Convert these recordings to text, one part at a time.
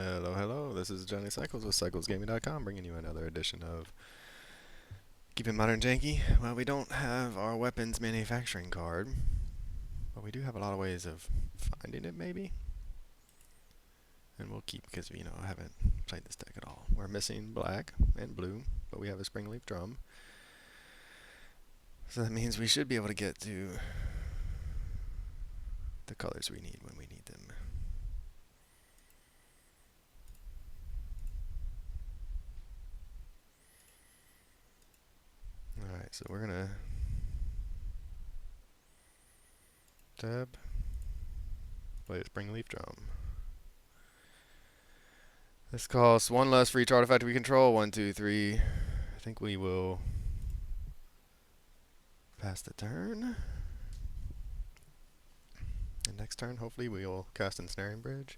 Hello, hello. This is Johnny Cycles with CyclesGaming.com, bringing you another edition of Keep It Modern Janky. Well, we don't have our weapons manufacturing card, but we do have a lot of ways of finding it, maybe. And we'll keep because I haven't played this deck at all. We're missing black and blue, but we have a springleaf drum, so that means we should be able to get to the colors we need when we need them. Alright, so we're gonna tab, play a springleaf drum. This costs one less for each artifact we control. 1, 2, 3. I think we will pass the turn. And next turn, hopefully, we will cast Ensnaring Bridge.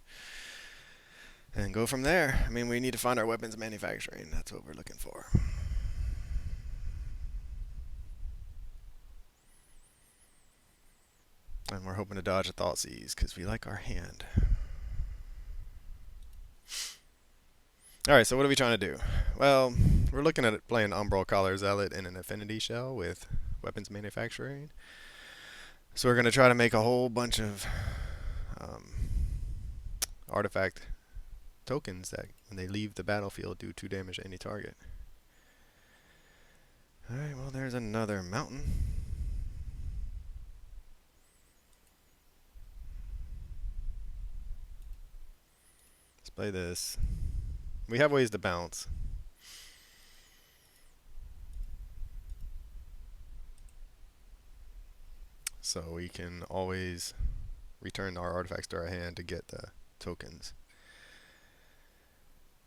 And go from there. I mean, we need to find our weapons manufacturing. That's what we're looking for. And we're hoping to dodge a Thoughtseize, because we like our hand. Alright, so what are we trying to do? Well, we're looking at playing Umbral Collar Zealot in an Affinity shell with weapons manufacturing. So we're going to try to make a whole bunch of artifact tokens that, when they leave the battlefield, do 2 damage to any target. Alright, well, there's another mountain. Let's play this. We have ways to bounce. So we can always return our artifacts to our hand to get the tokens.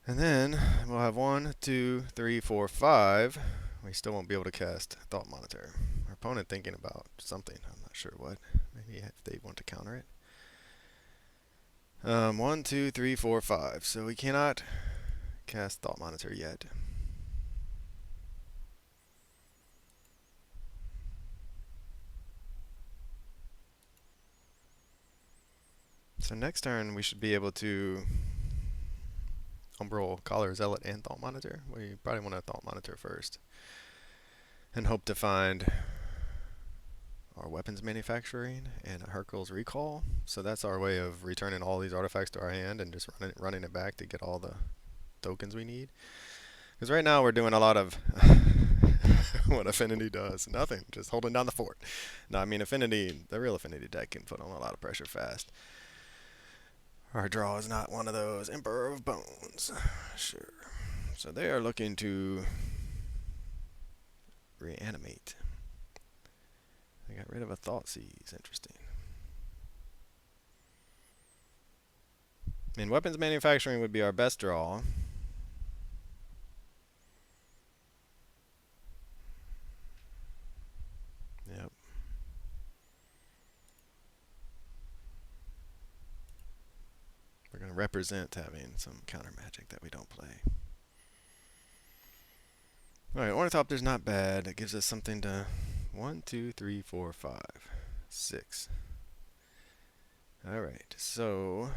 And then we'll have 1, 2, 3, 4, 5. We still won't be able to cast Thought Monitor. Our opponent thinking about something. I'm not sure what. Maybe if they want to counter it. 1, 2, 3, 4, 5. So we cannot cast Thought Monitor yet. So next turn we should be able to Umbral, Collar, Zealot, and Thought Monitor. We probably want to Thought Monitor first. And hope to find our weapons manufacturing and a Hercule's Recall. So that's our way of returning all these artifacts to our hand and just running it back to get all the tokens we need. Because right now we're doing a lot of what Affinity does. Nothing, just holding down the fort. No, I mean Affinity, the real Affinity deck can put on a lot of pressure fast. Our draw is not one of those. Emperor of Bones. Sure. So they are looking to reanimate. They got rid of a Thoughtseize. Interesting. I mean, weapons manufacturing would be our best draw. Yep. We're going to represent having some counter magic that we don't play. Alright, Ornithopter's not bad. It gives us something to 1, 2, 3, 4, 5, 6. Alright, so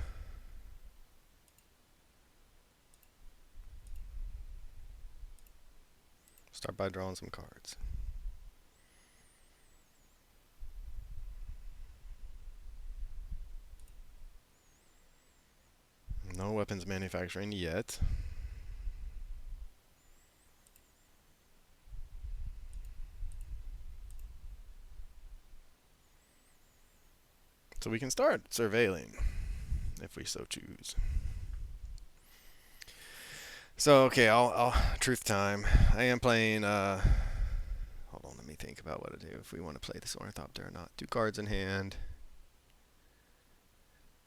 start by drawing some cards. No weapons manufacturing yet. So we can start surveilling if we so choose. So okay, I'll truth time. I am playing hold on, let me think about what to do if we want to play this Ornithopter or not. 2 cards in hand.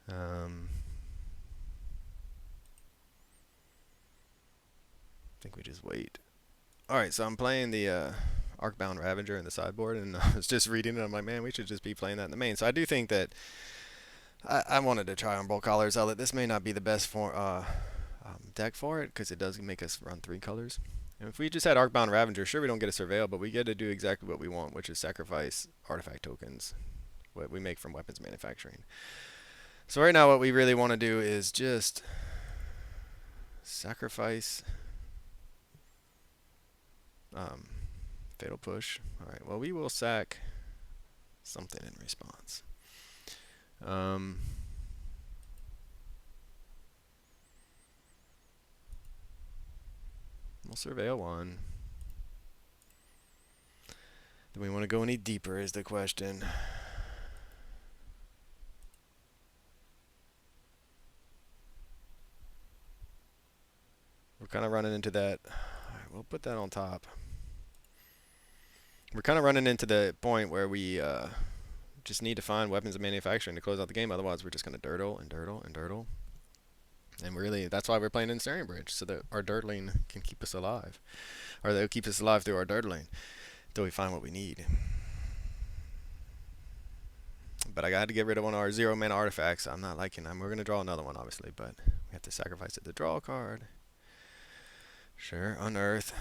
I think we just wait. Alright, so I'm playing the Arcbound Ravager in the sideboard, and I was just reading it. I'm like, man, we should just be playing that in the main. So I do think that I wanted to try Umbral Collar Zealot. This may not be the best deck for it, because it does make us run 3 colors. And if we just had Arcbound Ravager, sure, we don't get a Surveil, but we get to do exactly what we want, which is sacrifice artifact tokens, what we make from weapons manufacturing. So right now what we really want to do is just Sacrifice. Fatal push. Alright, well, we will sack something in response. We'll surveil one. Do we want to go any deeper is the question. We're kind of running into that. Alright, we'll put that on top. We're kind of running into the point where we just need to find weapons of manufacturing to close out the game. Otherwise, we're just going to dirtle and dirtle and dirtle. And really, that's why we're playing Ensnaring Bridge, so that our dirtling can keep us alive. Or they'll keep us alive through our dirtling until we find what we need. But I got to get rid of one of our 0 mana artifacts. I'm not liking them. We're going to draw another one, obviously, but we have to sacrifice it to draw a card. Sure, unearth.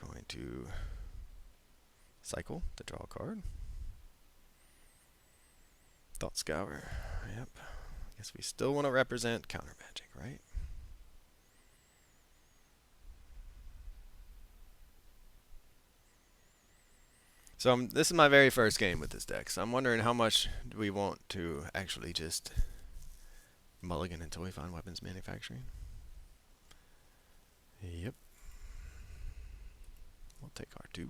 Going to cycle to draw a card. Thought Scour. Yep. Guess we still want to represent counter magic, right? So this is my very first game with this deck, so I'm wondering how much do we want to actually just mulligan until we find weapons manufacturing. Yep. We'll take our 2.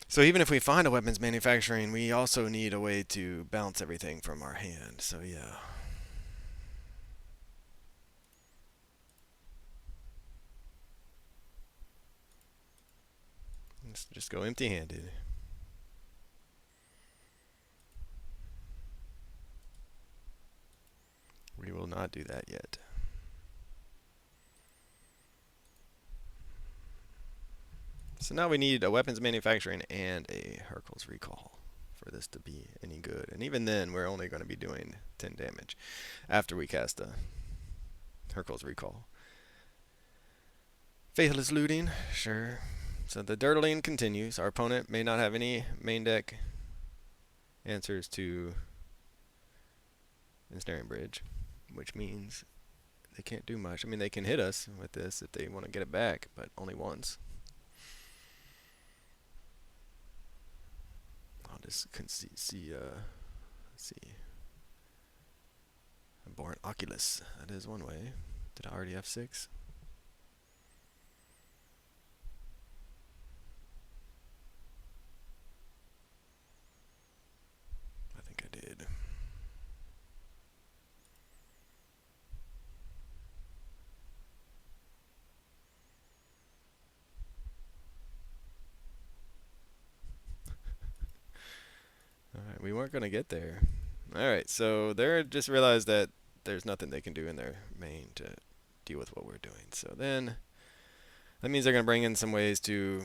So even if we find a weapons manufacturing, we also need a way to bounce everything from our hand. So yeah. Let's just go empty-handed. We will not do that yet. So now we need a weapons manufacturing and a Hurkyl's Recall for this to be any good. And even then, we're only going to be doing 10 damage after we cast a Hurkyl's Recall. Faithless Looting, sure. So the dirtling continues. Our opponent may not have any main deck answers to Ensnaring Bridge, which means they can't do much. I mean, they can hit us with this if they want to get it back, but only once. I'll just see let's see. Born Oculus. That is one way. Did I already have 6? I think I did. Alright, we weren't going to get there. Alright, so they just realized that there's nothing they can do in their main to deal with what we're doing. So then, that means they're going to bring in some ways to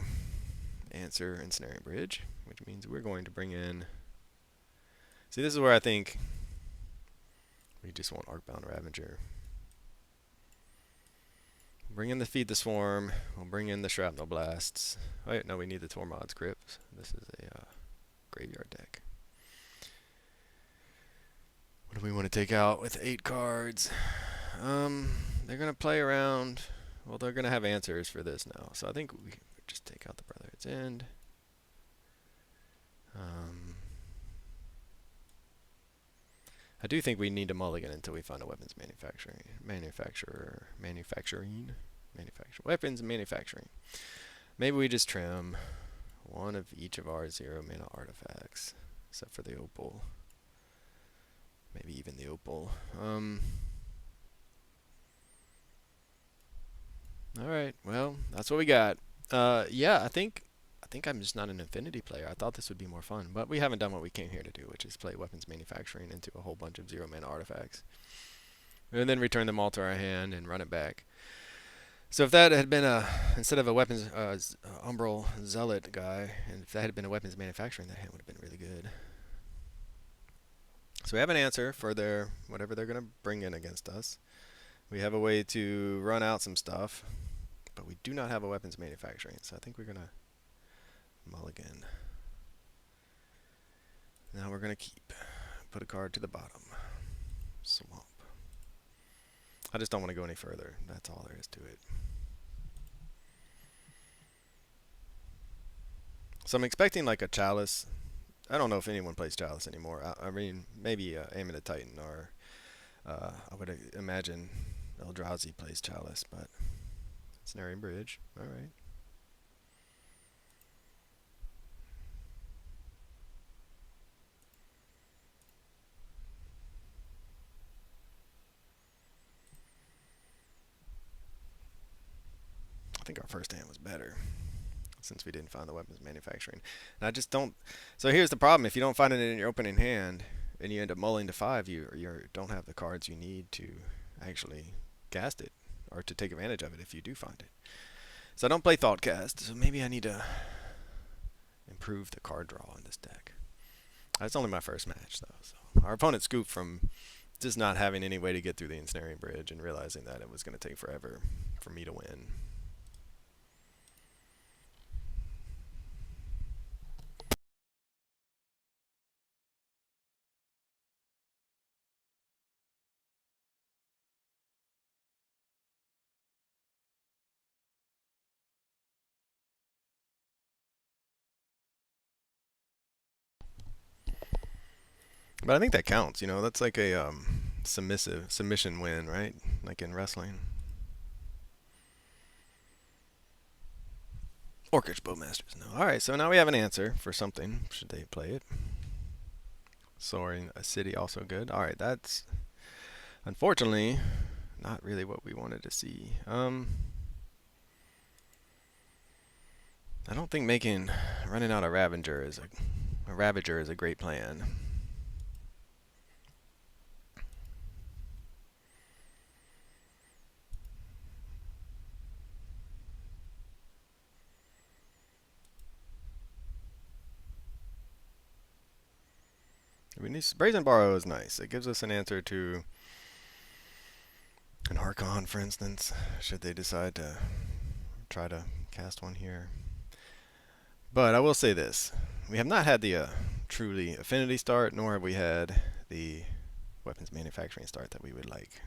answer Ensnaring Bridge, which means we're going to bring in... See, this is where I think we just want Arcbound Ravager. Bring in the Feed the Swarm. We'll bring in the Shrapnel Blasts. Wait, no, we need the Tormod's Crypt. This is a graveyard deck. What do we want to take out with 8 cards? They're going to play around. Well, they're going to have answers for this now. So I think we just take out the Brotherhood's End. I do think we need to mulligan until we find a weapons weapons manufacturing. Maybe we just trim one of each of our 0 mana artifacts, except for the opal. Maybe even the opal. Alright, well, that's what we got. Yeah, I think I'm just not an Affinity player. I thought this would be more fun, but we haven't done what we came here to do, which is play weapons manufacturing into a whole bunch of 0 mana artifacts. And then return them all to our hand and run it back. So if that had been instead of a weapons Umbral Zealot guy, and if that had been a weapons manufacturing, that hand would have been really good. So we have an answer for their whatever they're going to bring in against us. We have a way to run out some stuff, but we do not have a weapons manufacturing. So I think we're going to mulligan. Now we're going to keep. Put a card to the bottom. Swamp. I just don't want to go any further. That's all there is to it. So I'm expecting like a Chalice. I don't know if anyone plays Chalice anymore. I mean, maybe Amulet Titan or I would imagine Eldrazi plays Chalice, but Ensnaring Bridge. All right. I think our first hand was better since we didn't find the weapons manufacturing. And I just don't. So here's the problem: if you don't find it in your opening hand and you end up mulling to 5, you don't have the cards you need to actually cast it or to take advantage of it if you do find it. So I don't play Thoughtcast, so maybe I need to improve the card draw in this deck. That's only my first match, though. So our opponent scooped from just not having any way to get through the Ensnaring Bridge and realizing that it was going to take forever for me to win. But I think that counts, you know. That's like a submission win, right? Like in wrestling. Orcish Bowmasters, no. Alright, so now we have an answer for something. Should they play it? Soaring a city, also good. Alright, that's unfortunately not really what we wanted to see. I don't think running out a Ravager is a great plan. I mean, Brazen Borrow is nice. It gives us an answer to an Archon, for instance, should they decide to try to cast one here. But I will say this. We have not had the truly Affinity start, nor have we had the weapons manufacturing start that we would like.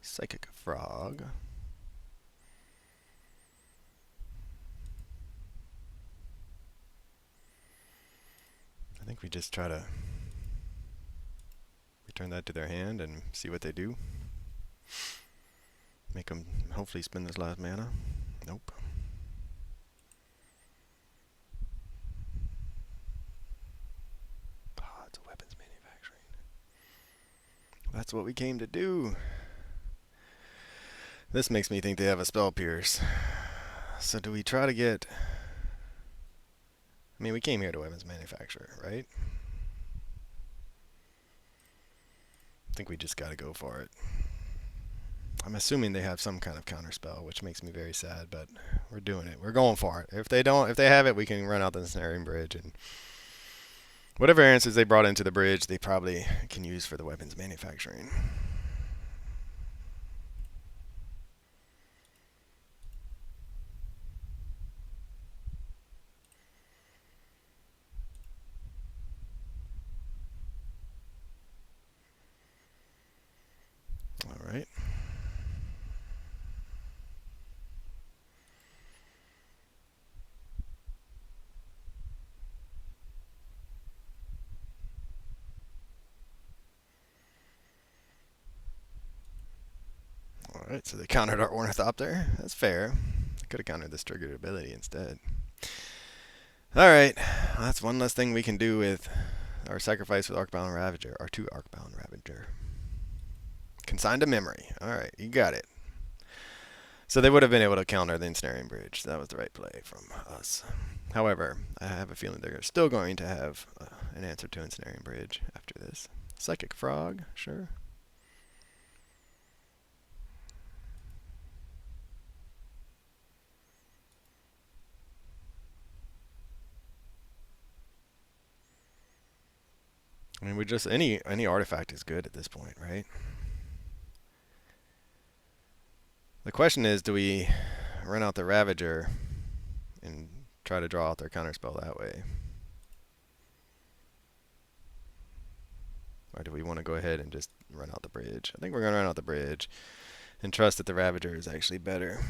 Psychic Frog. I think we just try to return that to their hand and see what they do. Make them hopefully spend this last mana. Nope. Ah, it's a weapons manufacturing. That's what we came to do. This makes me think they have a Spell Pierce. So do we try to get... I mean, we came here to weapons manufacture, right? I think we just gotta go for it. I'm assuming they have some kind of counterspell, which makes me very sad, but we're doing it. We're going for it. If they have it, we can run out the Ensnaring Bridge, and whatever answers they brought into the bridge, they probably can use for the weapons manufacturing. All right. Alright, so they countered our Ornithopter. That's fair. They could have countered this triggered ability instead. Alright, well, that's one less thing we can do with our sacrifice with Arcbound Ravager, our 2 Arcbound Ravager. Consigned to memory. Alright, you got it. So they would have been able to counter the Ensnaring Bridge. That was the right play from us. However, I have a feeling they're still going to have an answer to Ensnaring Bridge after this. Psychic Frog, sure. I mean, we just any artifact is good at this point, right? The question is, do we run out the Ravager and try to draw out their counterspell that way? Or do we want to go ahead and just run out the bridge? I think we're going to run out the bridge and trust that the Ravager is actually better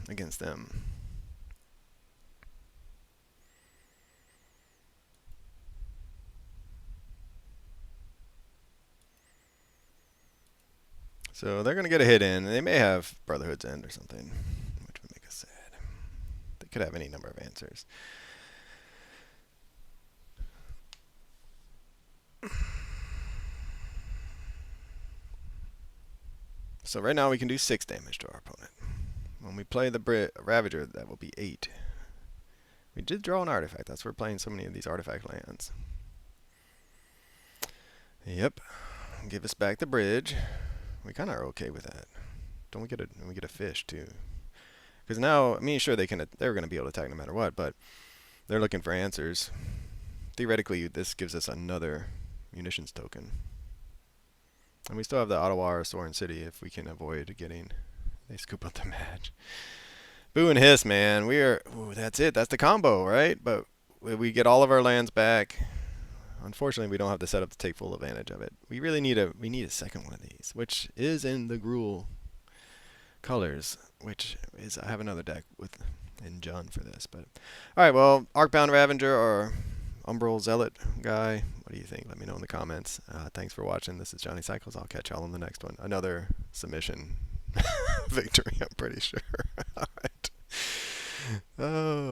against them. So they're going to get a hit in. They may have Brotherhood's End or something, which would make us sad. They could have any number of answers. So right now we can do 6 damage to our opponent. When we play the Ravager, that will be 8. We did draw an artifact. That's why we're playing so many of these artifact lands. Yep. Give us back the bridge. We kind of are okay with that. Don't we get a fish too? Because now, I mean, sure they're going to be able to attack no matter what, but they're looking for answers. Theoretically, this gives us another munitions token. And we still have the Ottawa or Soren City if we can avoid getting... They scoop up the match. Boo and hiss, man. Ooh, that's it. That's the combo, right? But we get all of our lands back. Unfortunately, we don't have the setup to take full advantage of it. We really need a second one of these, which is in the Gruul colors, which is... I have another deck in Jun for this. But all right, well, Arcbound Ravager or Umbral Zealot guy, what do you think? Let me know in the comments. Thanks for watching. This is Johnny Cycles. I'll catch y'all on the next one. Another submission victory, I'm pretty sure. All right. Oh.